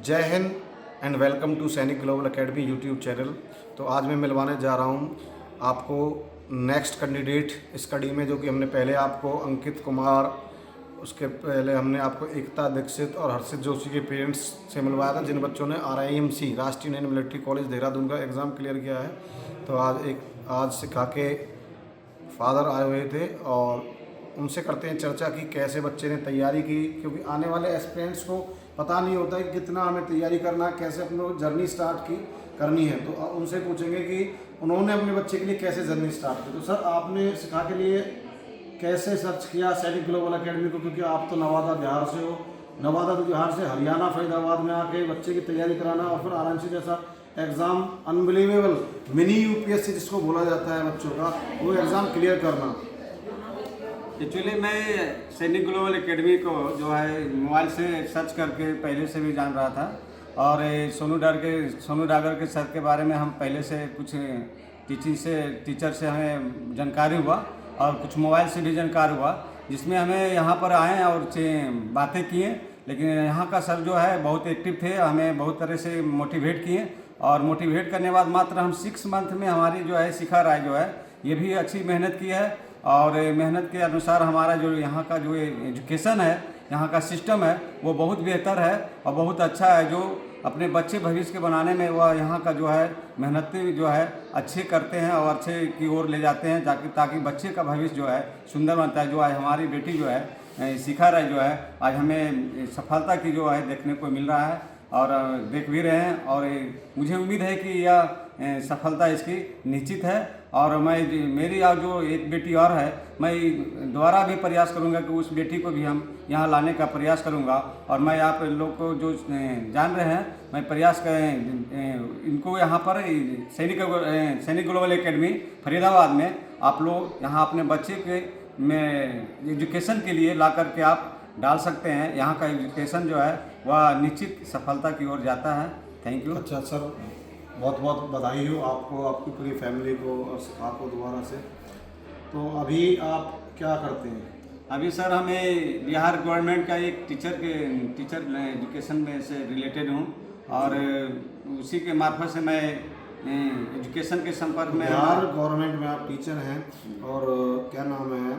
जय Hind and welcome to सैनिक global academy YouTube channel. तो आज मैं मिलवाने जा रहा हूँ आपको नेक्स्ट कैंडिडेट इस कड़ी में, जो कि हमने पहले आपको अंकित कुमार, उसके पहले हमने आपको एकता दीक्षित और हर्षित जोशी के पेरेंट्स से मिलवाया था, जिन बच्चों ने RIMC राष्ट्रीय इंडियन मिलिट्री कॉलेज देहरादून का एग्ज़ाम क्लियर किया है। तो आज सिखा के फादर आए हुए थे और उनसे करते हैं चर्चा कि कैसे बच्चे ने तैयारी की, क्योंकि आने वाले एस्पिरेंट्स को पता नहीं होता है कि कितना हमें तैयारी करना, कैसे अपनी जर्नी स्टार्ट करनी है। तो उनसे पूछेंगे कि उन्होंने अपने बच्चे के लिए कैसे जर्नी स्टार्ट की। तो सर, आपने सिखा के लिए कैसे सर्च किया सैनिक ग्लोबल एकेडमी को, क्योंकि आप तो नवादा बिहार से हो, नवादा बिहार से हरियाणा फरीदाबाद में आके बच्चे की तैयारी कराना और फिर RIMC जैसा एग्ज़ाम, अनबिलीवेबल मिनी UPSC जिसको बोला जाता है बच्चों का, वो एग्ज़ाम क्लियर करना। एक्चुअली मैं सैनिक ग्लोबल एकेडमी को जो है मोबाइल से सर्च करके पहले से भी जान रहा था, और सोनू डागर के सर के बारे में हम पहले से कुछ टीचर से हमें जानकारी हुआ और कुछ मोबाइल से भी जानकारी हुआ, जिसमें हमें यहाँ पर आए और बातें किए। लेकिन यहाँ का सर जो है बहुत एक्टिव थे, हमें बहुत तरह से मोटिवेट किए, और मोटिवेट करने के बाद मात्र हम 6 मंथ में हमारी जो है शिखा राय जो है ये भी अच्छी मेहनत की है, और मेहनत के अनुसार हमारा जो यहाँ का जो एजुकेशन है, यहाँ का सिस्टम है, वो बहुत बेहतर है और बहुत अच्छा है। जो अपने बच्चे भविष्य के बनाने में वह यहाँ का जो है मेहनत जो है अच्छे करते हैं और अच्छे की ओर ले जाते हैं, ताकि बच्चे का भविष्य जो है सुंदर बनता है। जो है हमारी बेटी जो है शिखा राय जो है आज हमें सफलता की जो है देखने को मिल रहा है और देख भी रहे हैं, और मुझे उम्मीद है कि यह सफलता इसकी निश्चित है। और मेरी जो एक बेटी और है, मैं दोबारा भी प्रयास करूंगा कि उस बेटी को भी हम यहाँ लाने का प्रयास करूंगा। और मैं आप लोग को जो जान रहे हैं, मैं प्रयास करें इनको यहाँ पर सैनिक ग्लोबल एकेडमी फरीदाबाद में आप लोग यहाँ अपने बच्चे के में एजुकेशन के लिए ला करके आप डाल सकते हैं। यहाँ का एजुकेशन जो है वह निश्चित सफलता की ओर जाता है। Thank you. अच्छा सर, बहुत बहुत बधाई हो आपको, आपकी पूरी फैमिली को और सिखा को दोबारा से। तो अभी आप क्या करते हैं? अभी सर हमें बिहार गवर्नमेंट का एक टीचर एजुकेशन में से रिलेटेड हूँ, और उसी के मार्फत से मैं एजुकेशन के संपर्क में। बिहार गवर्नमेंट में आप टीचर हैं, और क्या नाम है,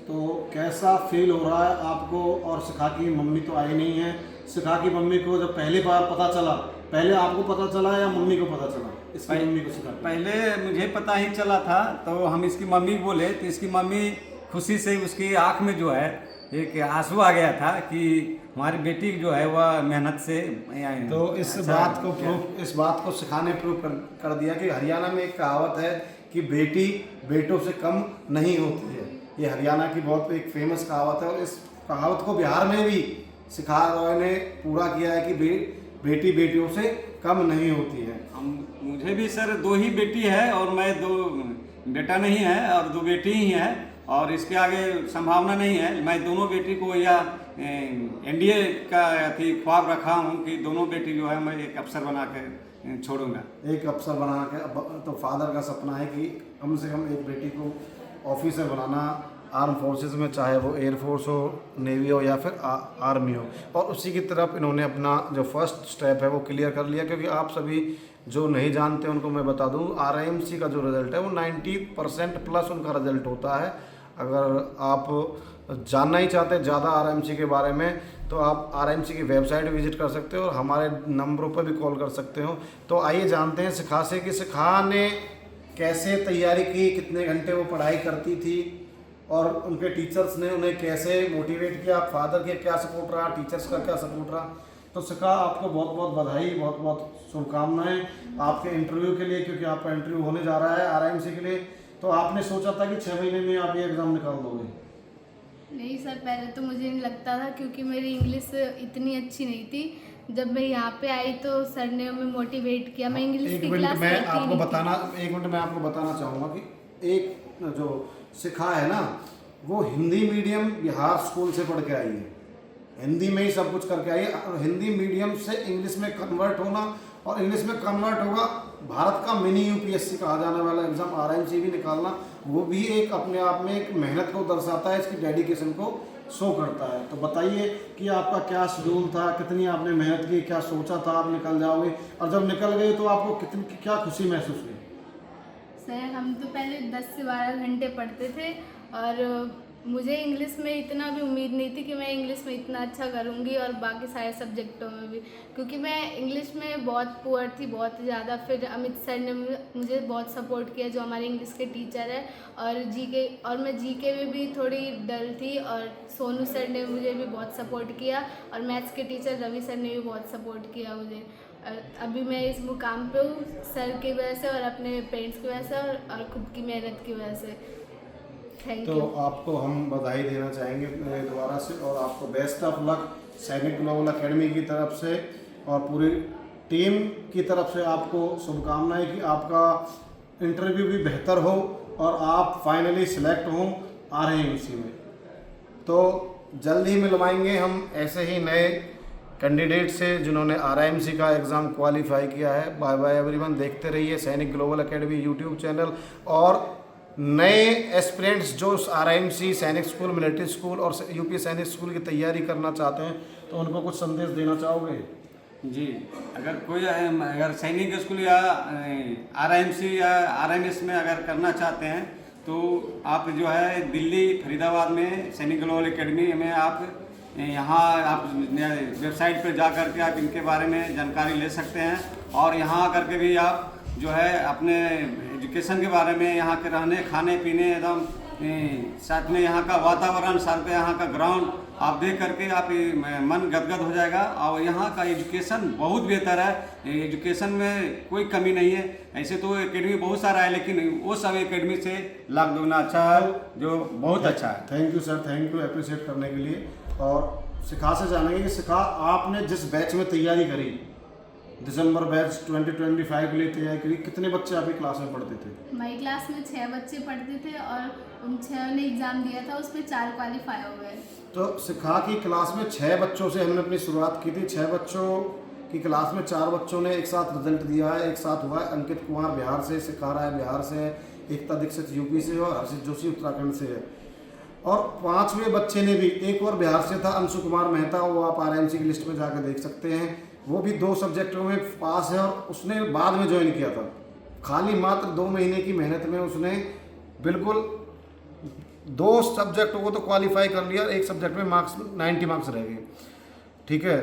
तो कैसा फील हो रहा है आपको? और सिखा की मम्मी तो आई नहीं है, सिखा की मम्मी को जब पहली बार पता चला, पहले आपको पता चला या मम्मी को पता चला? इसकी मम्मी को सिखा पहले मुझे पता ही चला था, तो हम इसकी मम्मी बोले तो इसकी मम्मी खुशी से उसकी आँख में जो है एक आंसू आ गया था कि हमारी बेटी जो है वह मेहनत से। तो इस बात को सिखाने प्रूव कर दिया कि हरियाणा में एक कहावत है कि बेटी बेटों से कम नहीं होती है। ये हरियाणा की बहुत एक फेमस कहावत है, और इस कहावत को बिहार में भी सिखा रॉय ने पूरा किया है कि बेटी बेटियों से कम नहीं होती है। मुझे भी सर 2 ही बेटी है, और मैं 2 बेटा नहीं है, और 2 बेटी ही हैं, और इसके आगे संभावना नहीं है। मैं दोनों बेटी को या NDA का ख्वाब रखा हूँ कि दोनों बेटी जो है मैं एक अफसर बना के छोड़ूंगा। एक अफसर बना के, तो फादर का सपना है कि कम से कम एक बेटी को ऑफिसर बनाना, आर्म फोर्सेस में, चाहे वो एयरफोर्स हो, नेवी हो या फिर आर्मी हो। और उसी की तरफ इन्होंने अपना जो फर्स्ट स्टेप है वो क्लियर कर लिया। क्योंकि आप सभी जो नहीं जानते उनको मैं बता दूं, RIMC का जो रिज़ल्ट है वो 90% प्लस उनका रिज़ल्ट होता है। अगर आप जानना ही चाहते हैं ज़्यादा RIMC के बारे में, तो आप RIMC की वेबसाइट विजिट कर सकते हो और हमारे नंबरों पर भी कॉल कर सकते हो। तो आइए जानते हैं सिखा से कि सिखा ने कैसे तैयारी की, कितने घंटे वो पढ़ाई करती थी, और उनके टीचर्स ने उन्हें कैसे मोटिवेट किया, फादर के क्या सपोर्ट रहा, टीचर्स का क्या सपोर्ट रहा। तो सिखा, आपको बहुत बहुत बधाई, बहुत बहुत शुभकामनाएं आपके इंटरव्यू के लिए, क्योंकि आपका इंटरव्यू होने जा रहा है RIMC के लिए। तो आपने सोचा था कि 6 महीने में आप ये एग्ज़ाम निकाल दोगे? नहीं सर, पहले तो मुझे नहीं लगता था, क्योंकि मेरी इंग्लिश इतनी अच्छी नहीं थी। जब मैं यहाँ पे आई तो सर ने हमें मोटिवेट किया। मैं इंग्लिश की क्लास एक मिनट मैं आपको बताना चाहूँगा कि एक जो सिखा है ना, वो हिंदी मीडियम बिहार स्कूल से पढ़ के आई है, हिंदी में ही सब कुछ करके आई है। और हिंदी मीडियम से इंग्लिश में कन्वर्ट होना, और इंग्लिश में कन्वर्ट होगा भारत का मिनी UPSC कहा जाने वाला एग्ज़ाम RIMC भी निकालना, वो भी एक अपने आप में एक मेहनत को दर्शाता है, इसकी डेडिकेशन को शो करता है। तो बताइए कि आपका क्या शेड्यूल था, कितनी आपने मेहनत की, क्या सोचा था आप निकल जाओगे, और जब निकल गए तो आपको कितनी क्या खुशी महसूस हुई? सर हम तो पहले 10 से 12 घंटे पढ़ते थे और मुझे इंग्लिश में इतना भी उम्मीद नहीं थी कि मैं इंग्लिश में इतना अच्छा करूँगी और बाकी सारे सब्जेक्टों में भी, क्योंकि मैं इंग्लिश में बहुत पुअर थी, बहुत ज़्यादा। फिर अमित सर ने मुझे बहुत सपोर्ट किया, जो हमारे इंग्लिश के टीचर है, और जीके, और मैं जीके में भी थोड़ी डल थी, और सोनू सर ने मुझे भी बहुत सपोर्ट किया, और मैथ्स के टीचर रवि सर ने भी बहुत सपोर्ट किया मुझे। अभी मैं इस मुकाम पे हूँ सर की वजह से और अपने पेरेंट्स की वजह से और खुद की मेहनत की वजह से। थैंक तो यू। आपको हम बधाई देना चाहेंगे दोबारा से, और आपको बेस्ट ऑफ लक सैनिक ग्लोबल एकेडमी की तरफ से और पूरी टीम की तरफ से आपको शुभकामनाएं कि आपका इंटरव्यू भी बेहतर हो और आप फाइनली सिलेक्ट हों RIMC में। तो जल्द ही मिलवाएंगे हम ऐसे ही नए कैंडिडेट से जिन्होंने RIMC का एग्ज़ाम क्वालिफाई किया है। बाय बाय एवरीवन, देखते रहिए सैनिक ग्लोबल एकेडमी यूट्यूब चैनल, और नए एस्पिरेंट्स जो RIMC, सैनिक स्कूल, मिलिट्री स्कूल और यूपी सैनिक स्कूल की तैयारी करना चाहते हैं तो उनको कुछ संदेश देना चाहोगे? जी, अगर सैनिक स्कूल या RIMC या RMS में अगर करना चाहते हैं तो आप जो है दिल्ली फरीदाबाद में सैनिक ग्लोबल एकेडमी में आप यहाँ आप वेबसाइट पर जा कर के आप इनके बारे में जानकारी ले सकते हैं, और यहाँ आकर के भी आप जो है अपने एजुकेशन के बारे में, यहाँ के रहने खाने पीने एकदम साथ में यहाँ का वातावरण, साथ में यहाँ का ग्राउंड आप देख करके आप मन गदगद हो जाएगा। और यहाँ का एजुकेशन बहुत बेहतर है, एजुकेशन में कोई कमी नहीं है। ऐसे तो एकेडमी बहुत सारा है, लेकिन वो सब एकेडमी से लाख दुगना अच्छा है, जो बहुत अच्छा है। Thank you sir, thank you appreciate करने के लिए। और शिखा से जानेंगे कि शिखा, आपने जिस बैच में तैयारी करी, दिसंबर बैच 2025 के लिए तैयारी करी, कितने बच्चे आपकी क्लास में पढ़ते थे? हमारी क्लास में 6 बच्चे पढ़ते थे और उन 6 ने एग्ज़ाम दिया था, उसमें 4 क्वालिफाई हो गए। तो शिखा की क्लास में 6 बच्चों से हमने अपनी शुरुआत की थी। 6 बच्चों की क्लास में 4 बच्चों ने एक साथ रिजल्ट दिया है, एक साथ हुआ है। अंकित कुमार बिहार से, शिखा राय बिहार से, एकता दीक्षित यूपी से और हर्षित जोशी उत्तराखंड से है। और 5वें बच्चे ने भी, एक और बिहार से था, अंशु कुमार मेहता, वो आप RIMC की लिस्ट में जाकर देख सकते हैं। वो भी 2 सब्जेक्टों में पास है और उसने बाद में ज्वाइन किया था। खाली मात्र 2 महीने की मेहनत में उसने बिल्कुल 2 सब्जेक्टों को तो क्वालिफाई कर लिया, एक सब्जेक्ट में मार्क्स 90 मार्क्स रह गए। ठीक है,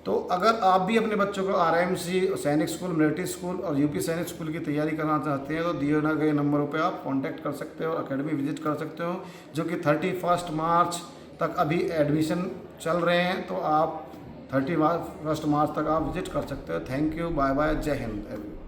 तो अगर आप भी अपने बच्चों को RIMC, सैनिक स्कूल, मिलिट्री स्कूल और यूपी सैनिक स्कूल की तैयारी करना चाहते हैं तो दिए गए नंबरों पे आप कांटेक्ट कर सकते हो, एकेडमी विजिट कर सकते हो, जो कि 31 मार्च तक अभी एडमिशन चल रहे हैं। तो आप 31 मार्च तक आप विजिट कर सकते हो। थैंक यू, बाय बाय, जय हिंद।